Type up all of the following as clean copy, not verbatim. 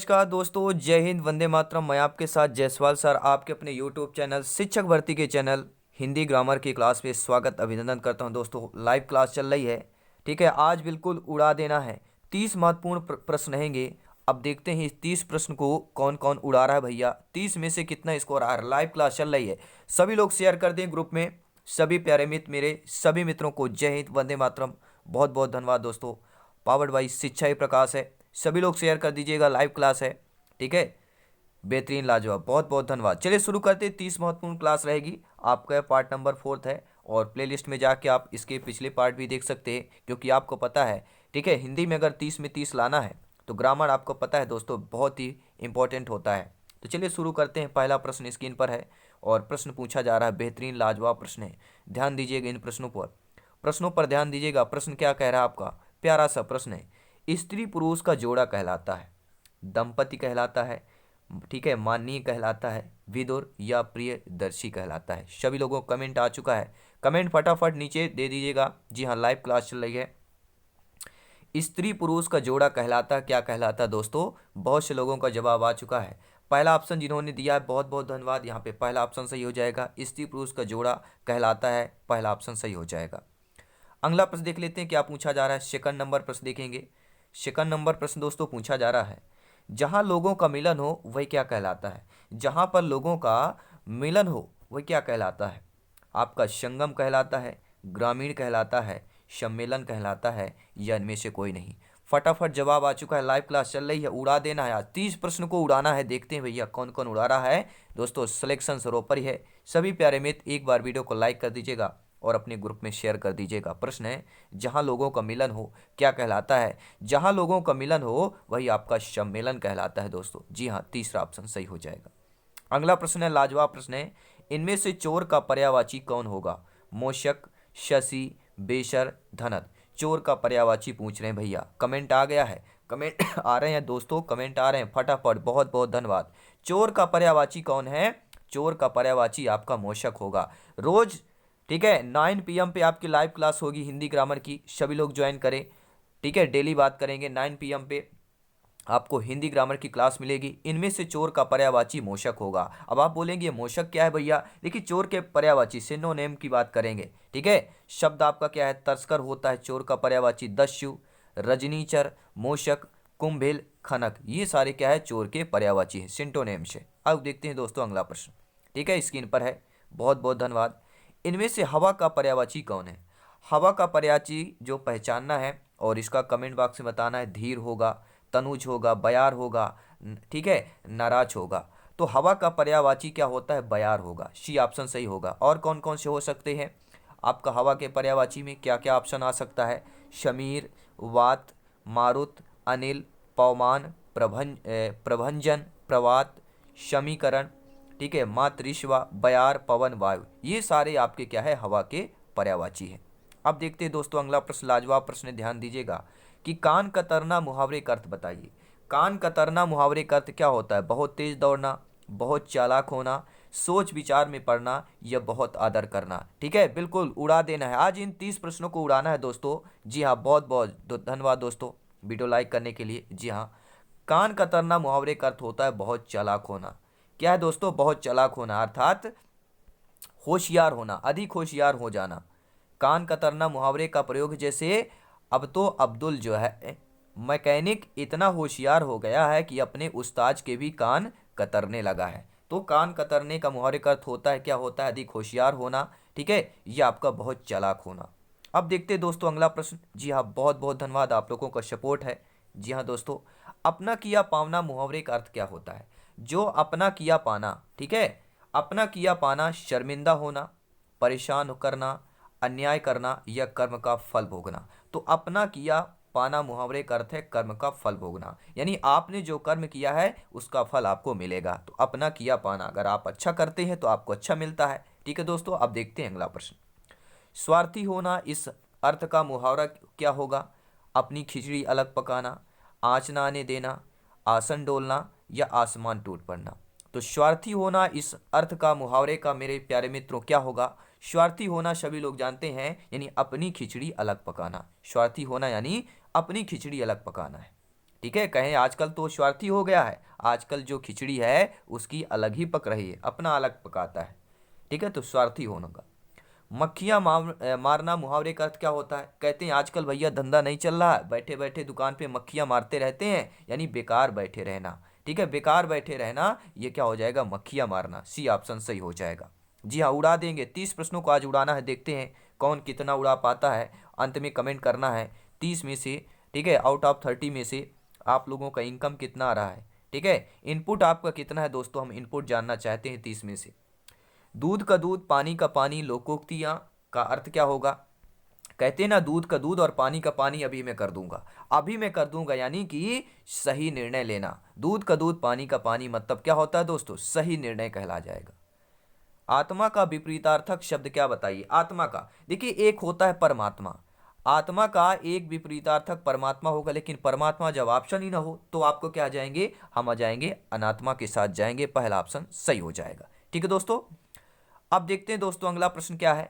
नमस्कार दोस्तों, जय हिंद, वंदे मातरम। मैं आपके साथ जयसवाल सर आपके अपने यूट्यूब चैनल शिक्षक भर्ती के चैनल हिंदी ग्रामर की क्लास पे स्वागत अभिनंदन करता हूं। दोस्तों लाइव क्लास चल रही है, ठीक है। आज बिल्कुल उड़ा देना है। 30 महत्वपूर्ण प्रश्न रहेंगे। अब देखते हैं इस 30 प्रश्न को कौन कौन उड़ा रहा है भैया। 30 में से कितना स्कोर आ रहा है। लाइव क्लास चल रही है, सभी लोग शेयर कर दें ग्रुप में। सभी प्यारे मित्र, मेरे सभी मित्रों को जय हिंद, वंदे मातरम। बहुत बहुत धन्यवाद दोस्तों। पावर्ड बाई शिक्षा ही प्रकाश है। सभी लोग शेयर कर दीजिएगा, लाइव क्लास है, ठीक है। बेहतरीन, लाजवाब, बहुत बहुत धन्यवाद। चलिए शुरू करते हैं। 30 महत्वपूर्ण क्लास रहेगी। आपका पार्ट नंबर 4 है और प्लेलिस्ट में जाके आप इसके पिछले पार्ट भी देख सकते हैं, क्योंकि आपको पता है, ठीक है, हिंदी में अगर 30 में 30 लाना है तो ग्रामर आपको पता है दोस्तों बहुत ही इंपॉर्टेंट होता है। तो चलिए शुरू करते हैं। पहला प्रश्न स्क्रीन पर है और प्रश्न पूछा जा रहा है। बेहतरीन लाजवाब प्रश्न है, ध्यान दीजिएगा इन प्रश्नों पर ध्यान दीजिएगा। प्रश्न क्या कह रहा है आपका, प्यारा सा प्रश्न है। स्त्री पुरुष का जोड़ा कहलाता है, दंपति कहलाता है, ठीक है, माननीय कहलाता है, विदुर या प्रियदर्शी कहलाता है। सभी लोगों को कमेंट आ चुका है, कमेंट फटाफट नीचे दे दीजिएगा। जी हाँ, लाइव क्लास चल रही है। स्त्री पुरुष का जोड़ा कहलाता क्या कहलाता है दोस्तों। बहुत से लोगों का जवाब आ चुका है। पहला ऑप्शन जिन्होंने दिया है बहुत बहुत धन्यवाद। यहाँ पे पहला ऑप्शन सही हो जाएगा, स्त्री पुरुष का जोड़ा कहलाता है, पहला ऑप्शन सही हो जाएगा। अगला प्रश्न देख लेते हैं क्या पूछा जा रहा है। सेकंड नंबर प्रश्न देखेंगे। सेकंड नंबर प्रश्न दोस्तों पूछा जा रहा है, जहां लोगों का मिलन हो वही क्या कहलाता है। जहां पर लोगों का मिलन हो वही क्या कहलाता है। आपका संगम कहलाता है, ग्रामीण कहलाता है, सम्मेलन कहलाता है, या इनमें से कोई नहीं। फटाफट जवाब आ चुका है। लाइव क्लास चल रही है, उड़ा देना है। आज 30 प्रश्न को उड़ाना है। देखते हैं भैया कौन कौन उड़ा रहा है। दोस्तों सिलेक्शन सरोपर ही है। सभी प्यारे मित्र एक बार वीडियो को लाइक कर दीजिएगा और अपने ग्रुप में शेयर कर दीजिएगा। प्रश्न है, जहां लोगों का मिलन हो क्या कहलाता है। जहां लोगों का मिलन हो वही आपका सम्मेलन कहलाता है दोस्तों। जी हाँ, तीसरा ऑप्शन सही हो जाएगा। अगला प्रश्न है, लाजवाब प्रश्न है। इनमें से चोर का पर्यायवाची कौन होगा। मोशक, शशि, बेशर, धनत। चोर का पर्यायवाची पूछ रहे हैं भैया। कमेंट आ गया है, कमेंट आ रहे हैं दोस्तों, कमेंट आ रहे हैं फटाफट। बहुत बहुत धन्यवाद। चोर का पर्यायवाची कौन है। चोर का पर्यायवाची आपका मोशक होगा। रोज, ठीक है, 9 PM पे आपकी लाइव क्लास होगी हिंदी ग्रामर की। सभी लोग ज्वाइन करें, ठीक है। डेली बात करेंगे। 9 PM पे आपको हिंदी ग्रामर की क्लास मिलेगी। इनमें से चोर का पर्यायवाची मोशक होगा। अब आप बोलेंगे मोशक क्या है भैया। देखिए, चोर के पर्यायवाची सिनोनिम की बात करेंगे, ठीक है। शब्द आपका क्या है, तस्कर होता है। चोर का पर्यायवाची दस्यु, रजनीचर, मोशक, कुंभिल, खनक, ये सारे क्या है, चोर के पर्यायवाची है सिंटोनेम से। अब देखते हैं दोस्तों अगला प्रश्न, ठीक है, स्क्रीन पर है। बहुत बहुत धन्यवाद। इनमें से हवा का पर्यायवाची कौन है। हवा का पर्यायवाची जो पहचानना है और इसका कमेंट बॉक्स में बताना है। धीर होगा, तनुज होगा, बयार होगा, ठीक है, नाराज होगा। तो हवा का पर्यायवाची क्या होता है, बयार होगा। सी ऑप्शन सही होगा। और कौन कौन से हो सकते हैं आपका हवा के पर्यायवाची में, क्या क्या ऑप्शन आ सकता है। शमीर, वात, मारुत, अनिल, पवमान, प्रभंजन, प्रवात, शमीकरण, ठीक है, मातृश्वा, बयार, पवन, वायु, ये सारे आपके क्या है, हवा के पर्यायवाची है। अब देखते हैं दोस्तों अगला प्रश्न, लाजवाब प्रश्न है, ध्यान दीजिएगा कि कान कतरना मुहावरे का अर्थ बताइए। कान कतरना मुहावरे का अर्थ क्या होता है। बहुत तेज दौड़ना, बहुत चालाक होना, सोच विचार में पड़ना, या बहुत आदर करना। ठीक है, बिल्कुल उड़ा देना है। आज इन 30 प्रश्नों को उड़ाना है दोस्तों। जी हाँ, बहुत बहुत धन्यवाद दोस्तों वीडियो लाइक करने के लिए। जी हाँ, कान कतरना मुहावरे का अर्थ होता है बहुत चालाक होना। क्या है दोस्तों, बहुत चालाक होना, अर्थात होशियार होना, अधिक होशियार हो जाना। कान कतरना मुहावरे का प्रयोग जैसे, अब तो अब्दुल जो है मैकेनिक इतना होशियार हो गया है कि अपने उस्ताद के भी कान कतरने लगा है। तो कान कतरने का मुहावरे का अर्थ होता है, क्या होता है, अधिक होशियार होना, ठीक है, ये आपका बहुत चालाक होना। अब देखते हैं दोस्तों अगला प्रश्न। जी हाँ, बहुत बहुत धन्यवाद, आप लोगों का सपोर्ट है। जी हाँ दोस्तों, अपना किया पावना मुहावरे का अर्थ क्या होता है। जो अपना किया पाना, ठीक है, अपना किया पाना शर्मिंदा होना, परेशान करना, अन्याय करना, या कर्म का फल भोगना। तो अपना किया पाना मुहावरे का अर्थ है कर्म का फल भोगना, यानी आपने जो कर्म किया है उसका फल आपको मिलेगा। तो अपना किया पाना, अगर आप अच्छा करते हैं तो आपको अच्छा मिलता है। ठीक है दोस्तों, अब देखते हैं अगला प्रश्न। स्वार्थी होना, इस अर्थ का मुहावरा क्या होगा। अपनी खिचड़ी अलग पकाना, आँच ना आने देना, आसन डोलना, या आसमान टूट पड़ना। तो स्वार्थी होना इस अर्थ का मुहावरे का मेरे प्यारे मित्रों क्या होगा। स्वार्थी होना सभी लोग जानते हैं, यानी अपनी खिचड़ी अलग पकाना। स्वार्थी होना यानी अपनी खिचड़ी अलग पकाना है, ठीक है, कहें आजकल तो स्वार्थी हो गया है, आजकल जो खिचड़ी है उसकी अलग ही पक रही है, अपना अलग पकाता है। ठीक है, तो स्वार्थी होने का। मक्खियां मारना मुहावरे का अर्थ क्या होता है? कहते हैं आजकल भैया धंधा नहीं चल रहा है, बैठे बैठे दुकान पे मक्खियां मारते रहते हैं, यानी बेकार बैठे रहना। ठीक है, बेकार बैठे रहना, ये क्या हो जाएगा? मक्खियां मारना। सी ऑप्शन सही हो जाएगा। जी हाँ, उड़ा देंगे। 30 प्रश्नों को आज उड़ाना है, देखते हैं कौन कितना उड़ा पाता है। अंत में कमेंट करना है 30 में से, ठीक है, आउट ऑफ 30 में से आप लोगों का इनकम कितना आ रहा है। ठीक है, इनपुट आपका कितना है दोस्तों, हम इनपुट जानना चाहते हैं 30 में से। दूध का दूध, पानी का पानी, लोकोक्तियां का अर्थ क्या होगा? कहते हैं ना, दूध का दूध और पानी का पानी अभी मैं कर दूंगा। अभी मैं कर दूंगा यानी कि सही निर्णय लेना। दूध का दूध, पानी का पानी मतलब क्या होता है दोस्तों? सही निर्णय कहला जाएगा। आत्मा का विपरीतार्थक शब्द क्या बताइए? आत्मा का, देखिए एक होता है परमात्मा, आत्मा का एक विपरीतार्थक परमात्मा होगा, लेकिन परमात्मा जब ऑप्शन ही ना हो तो आपको क्या आ जाएंगे? हम आ जाएंगे अनात्मा के साथ जाएंगे। पहला ऑप्शन सही हो जाएगा। ठीक है दोस्तों, अब देखते हैं दोस्तों अगला प्रश्न क्या है।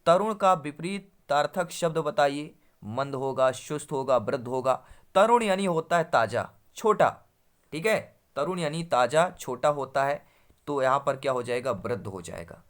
तरुण का विपरीतार्थक शब्द बताइए। मंद होगा, सुस्त होगा, वृद्ध होगा। तरुण यानी होता है ताजा, छोटा। ठीक है, तरुण यानी ताजा, छोटा होता है, तो यहां पर क्या हो जाएगा? वृद्ध हो जाएगा।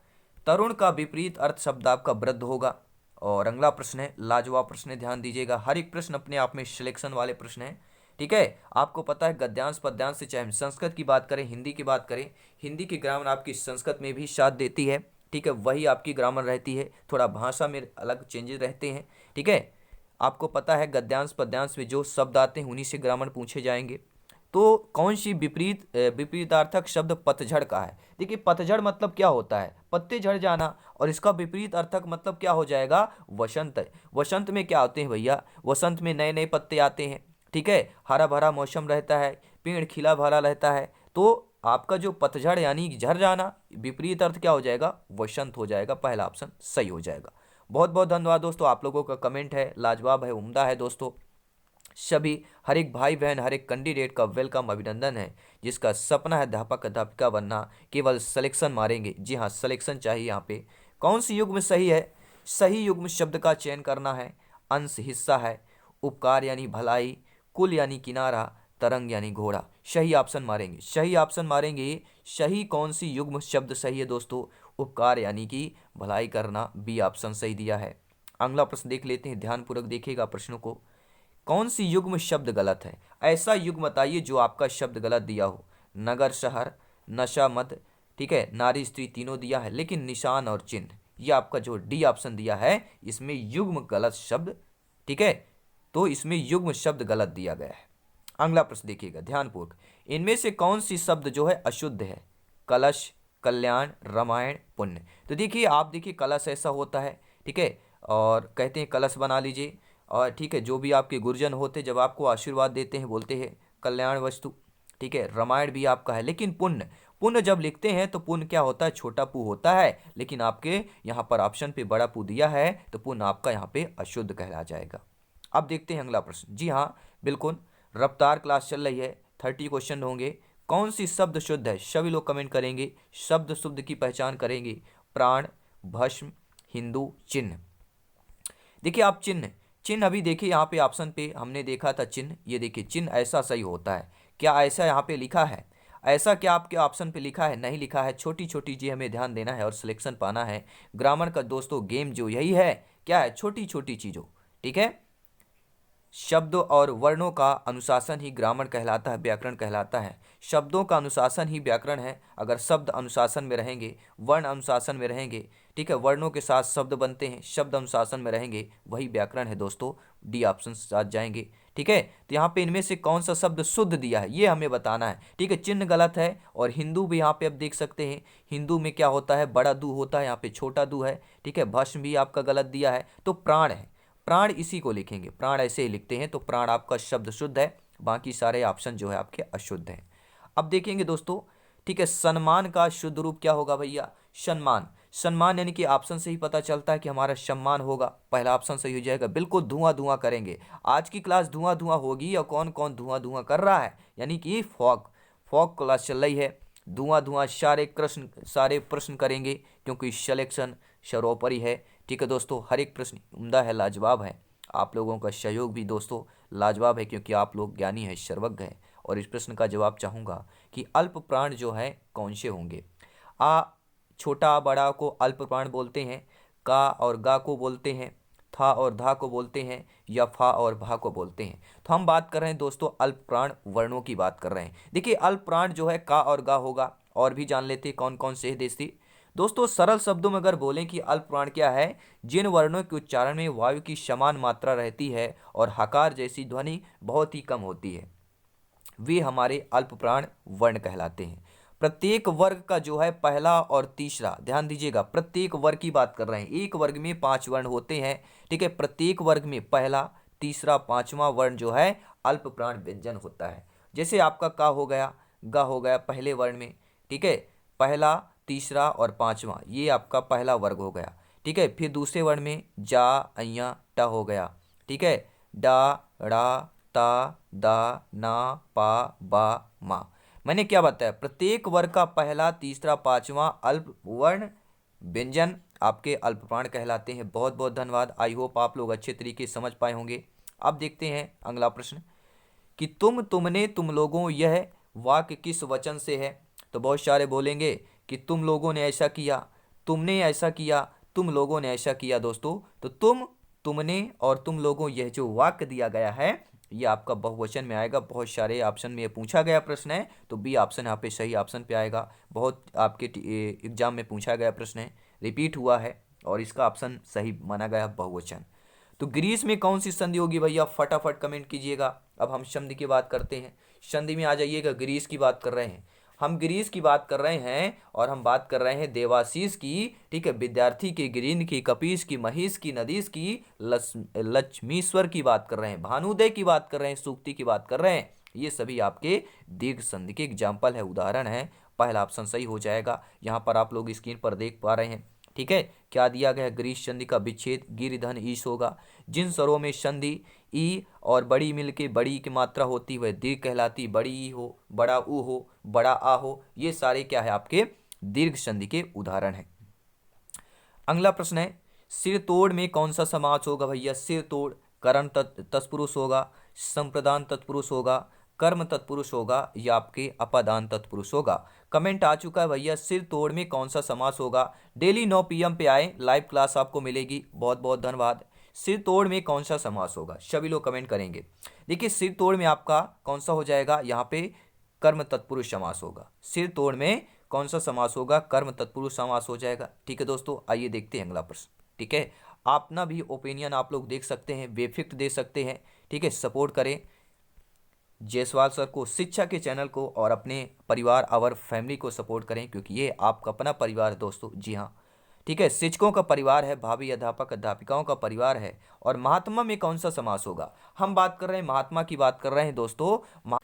तरुण का विपरीत अर्थ शब्द आपका वृद्ध होगा। और अगला प्रश्न है, लाजवाब प्रश्न है, ध्यान दीजिएगा। हर एक प्रश्न अपने आप में सिलेक्शन वाले प्रश्न हैं। ठीक है, आपको पता है गद्यांश पद्यांश से, चाहे हम संस्कृत की बात करें, हिंदी की बात करें, हिंदी की ग्रामर आपकी संस्कृत में भी साथ देती है। ठीक है, वही आपकी ग्रामर रहती है, थोड़ा भाषा में अलग चेंजेस रहते हैं। ठीक है, आपको पता है गद्यांश पद्यांश में जो शब्द आते हैं उन्हीं से ग्रामर पूछे जाएंगे। तो कौन सी विपरीतार्थक शब्द पतझड़ का है? देखिए पतझड़ मतलब क्या होता है? पत्ते झड़ जाना, और इसका विपरीत अर्थक मतलब क्या हो जाएगा? वसंत। वसंत में क्या होते हैं भैया? वसंत में नए नए पत्ते आते हैं। ठीक है, हरा भरा मौसम रहता है, पेड़ खिला भरा रहता है। तो आपका जो पतझड़ यानी झड़ जाना, विपरीत अर्थ क्या हो जाएगा? वसंत हो जाएगा। पहला ऑप्शन सही हो जाएगा। बहुत बहुत धन्यवाद दोस्तों, आप लोगों का कमेंट है लाजवाब है, उम्दा है दोस्तों। सभी हर एक भाई बहन, हर एक कैंडिडेट का वेलकम, अभिनंदन है। जिसका सपना है अध्यापक अध्यापिका बनना, केवल सिलेक्शन मारेंगे। जी हाँ, सिलेक्शन चाहिए यहाँ पे। कौन सी युग्म सही है? सही युग्म शब्द का चयन करना है। अंश हिस्सा है, उपकार यानी भलाई, कुल यानी किनारा, तरंग यानी घोड़ा। सही ऑप्शन मारेंगे, सही ऑप्शन मारेंगे। सही कौन सी युग्म शब्द सही है दोस्तों? उपकार यानी कि भलाई करना, बी ऑप्शन सही दिया है। अगला प्रश्न देख लेते हैं, ध्यानपूर्वक देखिएगा प्रश्नों को। कौन सी युग्म शब्द गलत है? ऐसा युग्म बताइए जो आपका शब्द गलत दिया हो। नगर शहर, नशा मद, ठीक है, नारी स्त्री तीनों दिया है, लेकिन निशान और चिन्ह, ये आपका जो डी ऑप्शन दिया है इसमें युग्म गलत शब्द। ठीक है, तो इसमें युग्म शब्द गलत दिया गया है। अगला प्रश्न देखिएगा ध्यानपूर्वक। इनमें से कौन सी शब्द जो है अशुद्ध है? कलश, कल्याण, रामायण, पुण्य। तो देखिए आप देखिए कलश ऐसा होता है, ठीक है, और कहते हैं कलश बना लीजिए। और ठीक है, जो भी आपके गुरुजन होते जब आपको आशीर्वाद देते हैं बोलते हैं कल्याण वस्तु। ठीक है, रामायण भी आपका है, लेकिन पुण्य, पुण्य जब लिखते हैं तो पुण्य क्या होता है? छोटा पू होता है, लेकिन आपके यहाँ पर ऑप्शन पे बड़ा पू दिया है, तो पुण्य आपका यहाँ पे अशुद्ध कहला जाएगा। अब देखते हैं अगला प्रश्न। जी हाँ बिल्कुल, रफ्तार क्लास चल रही है, 30 क्वेश्चन होंगे। कौन सी शब्द शुद्ध है? सभी लोग कमेंट करेंगे, शब्द शुद्ध की पहचान करेंगे। प्राण, भस्म, हिंदू, चिन्ह। देखिए आप चिन्ह, चिन्ह अभी देखिए यहाँ पे ऑप्शन पे हमने देखा था चिन्ह, ये देखिए चिन्ह ऐसा सही होता है। क्या ऐसा यहाँ पे लिखा है? ऐसा क्या आपके ऑप्शन पे लिखा है? नहीं लिखा है। छोटी छोटी चीज़ हमें ध्यान देना है और सिलेक्शन पाना है। ग्रामर का दोस्तों गेम जो यही है, क्या है? छोटी छोटी चीज़ों। ठीक है, शब्दों और वर्णों का अनुशासन ही ग्रामर कहलाता है, व्याकरण कहलाता है। शब्दों का अनुशासन ही व्याकरण है। अगर शब्द अनुशासन में रहेंगे, वर्ण अनुशासन में रहेंगे, ठीक है, वर्णों के साथ शब्द बनते हैं, शब्द अनुशासन में रहेंगे, वही व्याकरण है दोस्तों। डी ऑप्शन साथ जाएंगे। ठीक है, तो यहाँ पे इनमें से कौन सा शब्द शुद्ध दिया है ये हमें बताना है। ठीक है, चिन्ह गलत है, और हिंदू भी यहाँ पे आप देख सकते हैं, हिंदू में क्या होता है? बड़ा दू होता है, यहाँ पे छोटा दू है। ठीक है, भस्म भी आपका गलत दिया है। तो प्राण है, प्राण इसी को लिखेंगे, प्राण ऐसे ही लिखते हैं, तो प्राण आपका शब्द शुद्ध है, बाकी सारे ऑप्शन जो है आपके अशुद्ध हैं। अब देखेंगे दोस्तों, ठीक है, सम्मान का शुद्ध रूप क्या होगा भैया? सम्मान, सम्मान यानी कि ऑप्शन से ही पता चलता है कि हमारा सम्मान होगा। पहला ऑप्शन सही हो जाएगा। बिल्कुल धुआं धुआं करेंगे, आज की क्लास धुआं धुआं होगी। और कौन कौन धुआं धुआं कर रहा है? यानी कि फॉग, फॉग क्लास चल रही है। धुआं धुआं सारे प्रश्न करेंगे, क्योंकि सिलेक्शन सर्वोपरि है। ठीक है दोस्तों, हर एक प्रश्न उम्दा है, लाजवाब है। आप लोगों का सहयोग भी दोस्तों लाजवाब है क्योंकि आप लोग ज्ञानी है, सर्वज्ञ है। और इस प्रश्न का जवाब चाहूँगा कि अल्प प्राण जो है कौन से होंगे। आ छोटा बड़ा को अल्प प्राण बोलते हैं, का और गा को बोलते हैं, था और धा को बोलते हैं, या फा और भा को बोलते हैं। तो हम बात कर रहे हैं दोस्तों अल्प प्राण वर्णों की बात कर रहे हैं। देखिए अल्प प्राण जो है का और गा होगा। और भी जान लेते हैं कौन कौन से हैं देशी दोस्तों। सरल शब्दों में अगर बोलें कि अल्प प्राण क्या है, जिन वर्णों के उच्चारण में वायु की समान मात्रा रहती है और हकार जैसी ध्वनि बहुत ही कम होती है, वे हमारे अल्प प्राण वर्ण कहलाते हैं। प्रत्येक वर्ग का जो है पहला और तीसरा, ध्यान दीजिएगा, प्रत्येक वर्ग की बात कर रहे हैं। एक वर्ग में 5 वर्ण होते हैं, ठीक है। प्रत्येक वर्ग में पहला, तीसरा, पांचवा वर्ण जो है अल्प प्राण व्यंजन होता है। जैसे आपका का हो गया, गा हो गया पहले वर्ण में, ठीक है। पहला, तीसरा और पांचवा ये आपका पहला वर्ग हो गया, ठीक है। फिर दूसरे वर्ण में जा, अया, ट हो गया, ठीक है। डा, ड़ा, ता, दा, ना, पा, बा, मा। मैंने क्या बताया, प्रत्येक वर्ग का पहला, तीसरा, पांचवा अल्प वर्ण व्यंजन आपके अल्प प्राण कहलाते हैं। बहुत बहुत धन्यवाद। आई होप आप लोग अच्छे तरीके से समझ पाए होंगे। अब देखते हैं अगला प्रश्न कि तुम, तुमने, तुम लोगों, यह वाक्य किस वचन से है। तो बहुत सारे बोलेंगे कि तुम लोगों ने ऐसा किया, तुमने ऐसा किया, तुम लोगों ने ऐसा किया। दोस्तों तो तुम, तुमने और तुम लोगों यह जो वाक्य दिया गया है ये आपका बहुवचन में आएगा। बहुत सारे ऑप्शन में ये पूछा गया प्रश्न है, तो बी ऑप्शन यहाँ पे सही ऑप्शन पे आएगा। बहुत आपके एग्जाम में पूछा गया प्रश्न है, रिपीट हुआ है और इसका ऑप्शन सही माना गया बहुवचन। तो ग्रीस में कौन सी संधि होगी भैया, फटाफट कमेंट कीजिएगा। अब हम संधि की बात करते हैं, संधि में आ जाइएगा। ग्रीस की बात कर रहे हैं हम, ग्रीस की बात कर रहे हैं और हम बात कर रहे हैं देवाशीष की, ठीक है। विद्यार्थी की, गिरिंद की, कपीस की, महिष की, नदीश की, लक्ष्मीश्वर की बात कर रहे हैं, भानुदय की बात कर रहे हैं, सूक्ति की बात कर रहे हैं। ये सभी आपके दीर्घ संधि के एग्जाम्पल है, उदाहरण है। पहला ऑप्शन सही हो जाएगा। यहाँ पर आप लोग स्क्रीन पर देख पा रहे हैं, ठीक है। क्या दिया गया, ग्रीस संधि का विच्छेद गिर धन ईश होगा। जिन स्वरों में संधि ई और बड़ी मिलके बड़ी की मात्रा होती वह दीर्घ कहलाती। बड़ी ई हो, बड़ा ऊ हो, बड़ा आ हो, ये सारे क्या है आपके दीर्घ संधि के उदाहरण हैं। अगला प्रश्न है सिर तोड़ में कौन सा समास होगा भैया। सिर तोड़ कर्म तत्पुरुष होगा, संप्रदान तत्पुरुष होगा, कर्म तत्पुरुष होगा, या आपके अपादान तत्पुरुष होगा। कमेंट आ चुका है भैया, सिर तोड़ में कौन सा समास होगा। डेली 9 PM पे आए, लाइव क्लास आपको मिलेगी। बहुत बहुत धन्यवाद। सिर तोड़ में कौन सा समास होगा, सभी लोग कमेंट करेंगे। देखिए सिर तोड़ में आपका कौन सा हो जाएगा, यहाँ पे कर्म तत्पुरुष समास होगा। सिर तोड़ में कौन सा समास होगा, कर्म तत्पुरुष समास हो जाएगा। ठीक है दोस्तों, आइए देखते हैं अगला प्रश्न। ठीक है, अपना भी ओपिनियन आप लोग देख सकते हैं, बेफिक्र दे सकते हैं। ठीक है, सपोर्ट करें जायसवाल सर को, शिक्षा के चैनल को, और अपने परिवार और फैमिली को सपोर्ट करें, क्योंकि ये आपका अपना परिवार है दोस्तों। जी हाँ, ठीक है, शिक्षकों का परिवार है, भावी अध्यापक अध्यापिकाओं का परिवार है। और महात्मा में कौन सा समास होगा, हम बात कर रहे हैं महात्मा की बात कर रहे हैं दोस्तों।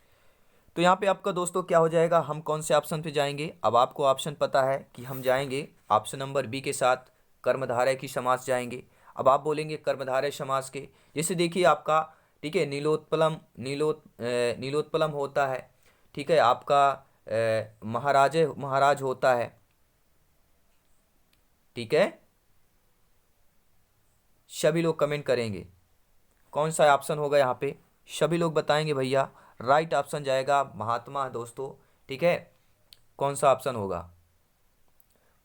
तो यहाँ पे आपका दोस्तों क्या हो जाएगा, हम कौन से ऑप्शन पे जाएंगे। अब आपको ऑप्शन पता है कि हम जाएंगे ऑप्शन नंबर बी के साथ, कर्मधारय की समास जाएंगे। अब आप बोलेंगे कर्मधारय समास के, जैसे देखिए आपका, ठीक है, नीलोत्पलम होता है, ठीक है, आपका महाराज होता है, ठीक है। सभी लोग कमेंट करेंगे कौन सा ऑप्शन होगा यहाँ पे, सभी लोग बताएंगे भैया। राइट ऑप्शन जाएगा महात्मा दोस्तों, ठीक है। कौन सा ऑप्शन होगा,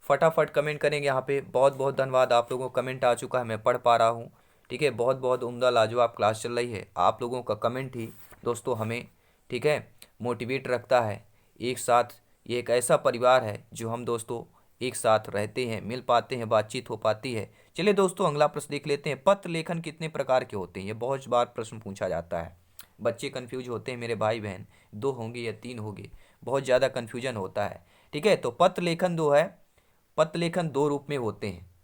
फटाफट कमेंट करेंगे यहाँ पे। बहुत बहुत धन्यवाद, आप लोगों को कमेंट आ चुका है, मैं पढ़ पा रहा हूँ। ठीक है, बहुत बहुत उम्दा लाजवाब क्लास चल रही है। आप लोगों का कमेंट ही दोस्तों हमें, ठीक है, मोटिवेट रखता है। एक साथ ये एक ऐसा परिवार है जो हम दोस्तों एक साथ रहते हैं, मिल पाते हैं, बातचीत हो पाती है। चलिए दोस्तों अगला प्रश्न देख लेते हैं। पत्र लेखन कितने प्रकार के होते हैं, ये बहुत बार प्रश्न पूछा जाता है। बच्चे कन्फ्यूज होते हैं, मेरे भाई बहन, 2 होंगे या 3 होंगे, बहुत ज़्यादा कन्फ्यूजन होता है। ठीक है, तो पत्र लेखन दो है, पत्र लेखन 2 रूप में होते हैं।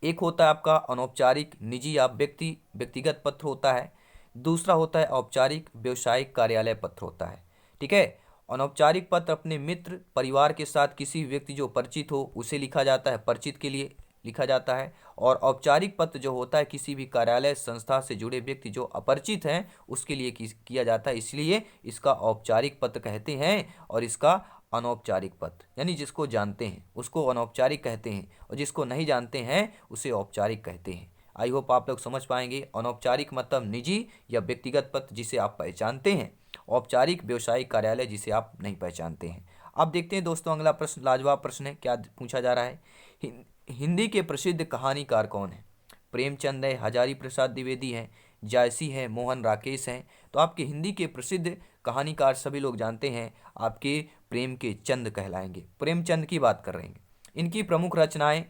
एक होता है आपका अनौपचारिक निजी या व्यक्तिगत पत्र होता है। दूसरा होता है औपचारिक व्यवसायिक कार्यालय पत्र होता है। ठीक है, अनौपचारिक पत्र अपने मित्र परिवार के साथ किसी व्यक्ति जो परिचित हो उसे लिखा जाता है, परिचित के लिए लिखा जाता है। और औपचारिक पत्र जो होता है किसी भी कार्यालय संस्था से जुड़े व्यक्ति जो अपरिचित हैं उसके लिए किया जाता है, इसलिए इसका औपचारिक पत्र कहते हैं। और इसका अनौपचारिक पत्र यानी जिसको जानते हैं उसको अनौपचारिक कहते हैं, और जिसको नहीं जानते हैं उसे औपचारिक कहते हैं। आई होप आप लोग समझ पाएंगे। अनौपचारिक मतलब निजी या व्यक्तिगत पत्र जिसे आप पहचानते हैं, औपचारिक व्यवसायिक कार्यालय जिसे आप नहीं पहचानते हैं। अब देखते हैं दोस्तों अगला प्रश्न, लाजवाब प्रश्न है, क्या पूछा जा रहा है। हिंदी के प्रसिद्ध कहानीकार कौन है? प्रेमचंद है, हजारी प्रसाद द्विवेदी हैं, जायसी है, मोहन राकेश हैं। तो आपके हिंदी के प्रसिद्ध कहानीकार सभी लोग जानते हैं, आपके प्रेम के चंद कहलाएंगे, प्रेमचंद की बात कर रहे हैं। इनकी प्रमुख रचनाएं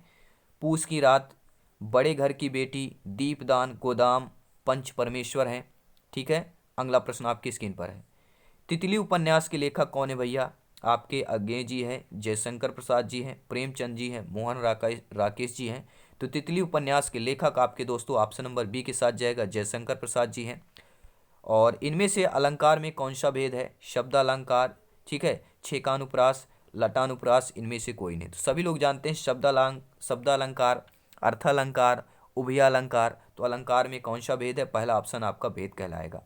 पूस की रात, बड़े घर की बेटी, दीपदान, गोदाम, पंच परमेश्वर हैं। ठीक है, अगला प्रश्न आपकी स्क्रीन पर है। तितली उपन्यास के लेखक कौन है भैया? आपके अज्ञे जी हैं, जयशंकर प्रसाद जी हैं, प्रेमचंद जी हैं, मोहन राकेश जी हैं। तो तितली उपन्यास के लेखक आपके दोस्तों ऑप्शन नंबर बी के साथ जाएगा, जयशंकर प्रसाद जी हैं। और इनमें से अलंकार में कौन सा भेद है? शब्द अलंकार, ठीक है, छेकानुप्रास, लटानुप्रास, इनमें से कोई नहीं। तो सभी लोग जानते हैं शब्द अलंकार, अर्थ अलंकार, उभय अलंकार। तो अलंकार में कौन सा भेद है? पहला ऑप्शन आपका भेद कहलाएगा।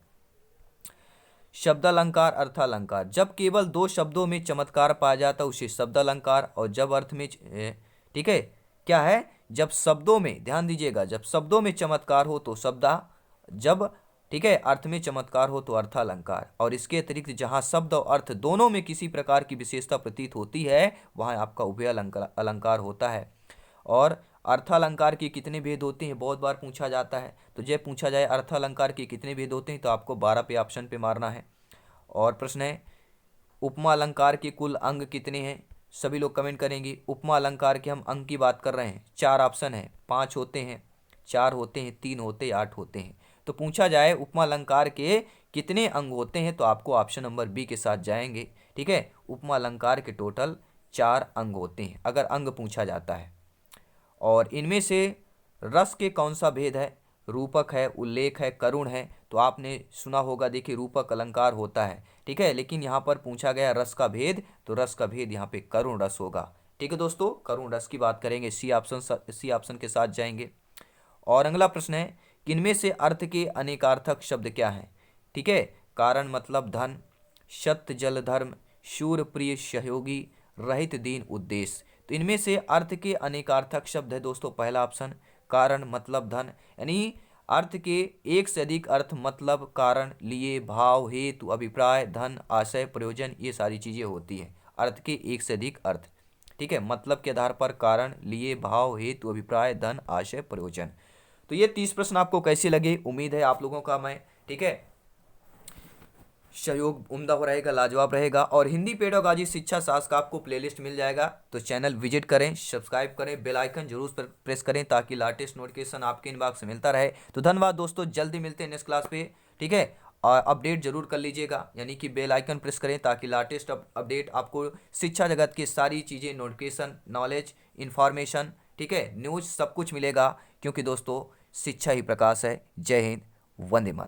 शब्द अलंकार, अर्थ अलंकार, जब केवल दो शब्दों में चमत्कार पाया जाता है उसे शब्द अलंकार, और जब अर्थ में, ठीक है, क्या है, जब शब्दों में, ध्यान दीजिएगा, जब शब्दों में चमत्कार हो तो शब्दा, जब, ठीक है, अर्थ में चमत्कार हो तो अर्थ अलंकार। और इसके अतिरिक्त जहां शब्द और अर्थ दोनों में किसी प्रकार की विशेषता प्रतीत होती है वहां आपका उभय अलंकार होता है। और अर्थालंकार के कितने भेद होते हैं बहुत बार पूछा जाता है, तो जब पूछा जाए अर्थालंकार के कितने भेद होते हैं तो आपको 12 पे ऑप्शन पे मारना है। और प्रश्न है उपमा अलंकार के कुल अंग कितने हैं? सभी लोग कमेंट करेंगे। उपमा अलंकार के हम अंग की बात कर रहे हैं, 4 ऑप्शन है, 5 होते हैं, 4 होते हैं, 3 होते हैं, 8 होते हैं। तो पूछा जाए उपमा अलंकार के कितने अंग होते हैं तो आपको ऑप्शन नंबर बी के साथ जाएंगे। ठीक है, उपमा अलंकार के टोटल 4 अंग होते हैं अगर अंग पूछा जाता है। और इनमें से रस के कौन सा भेद है? रूपक है, उल्लेख है, करुण है। तो आपने सुना होगा, देखिए रूपक अलंकार होता है, ठीक है, लेकिन यहाँ पर पूछा गया रस का भेद, तो रस का भेद यहाँ पे करुण रस होगा। ठीक है दोस्तों, करुण रस की बात करेंगे, सी ऑप्शन के साथ जाएंगे। और अगला प्रश्न है किनमें से अर्थ के अनेकार्थक शब्द क्या हैं? ठीक है, कारण मतलब धन, सत्य जल धर्म, शूर प्रिय सहयोगी, रहित दीन उद्देश्य। तो इनमें से अर्थ के अनेकार्थक शब्द है दोस्तों पहला ऑप्शन, कारण मतलब धन, यानी अर्थ के एक से अधिक अर्थ, मतलब, कारण, लिए, भाव, हेतु, अभिप्राय, धन, आशय, प्रयोजन, ये सारी चीजें होती हैं अर्थ के एक से अधिक अर्थ। ठीक है, मतलब के आधार पर कारण, लिए, भाव, हेतु, अभिप्राय, धन, आशय, प्रयोजन। तो ये 30 प्रश्न आपको कैसे लगे? उम्मीद है आप लोगों का मैं, ठीक है, सहयोग उम्दा हो रहेगा, लाजवाब रहेगा। और हिंदी पेडागॉजी शिक्षा शास्त्र का आपको प्लेलिस्ट मिल जाएगा, तो चैनल विजिट करें, सब्सक्राइब करें, बेल आइकन जरूर प्रेस करें ताकि लेटेस्ट नोटिफिकेशन आपके इनबॉक्स में मिलता रहे। तो धन्यवाद दोस्तों, जल्दी मिलते हैं नेक्स्ट क्लास पे। ठीक है, और अपडेट जरूर कर लीजिएगा, यानी कि बेल आइकन प्रेस करें ताकि लेटेस्ट अपडेट आपको शिक्षा जगत की सारी चीज़ें, नोटिफिकेशन, नॉलेज, इन्फॉर्मेशन, ठीक है, न्यूज़, सब कुछ मिलेगा, क्योंकि दोस्तों शिक्षा ही प्रकाश है। जय हिंद, वंदे मातरम।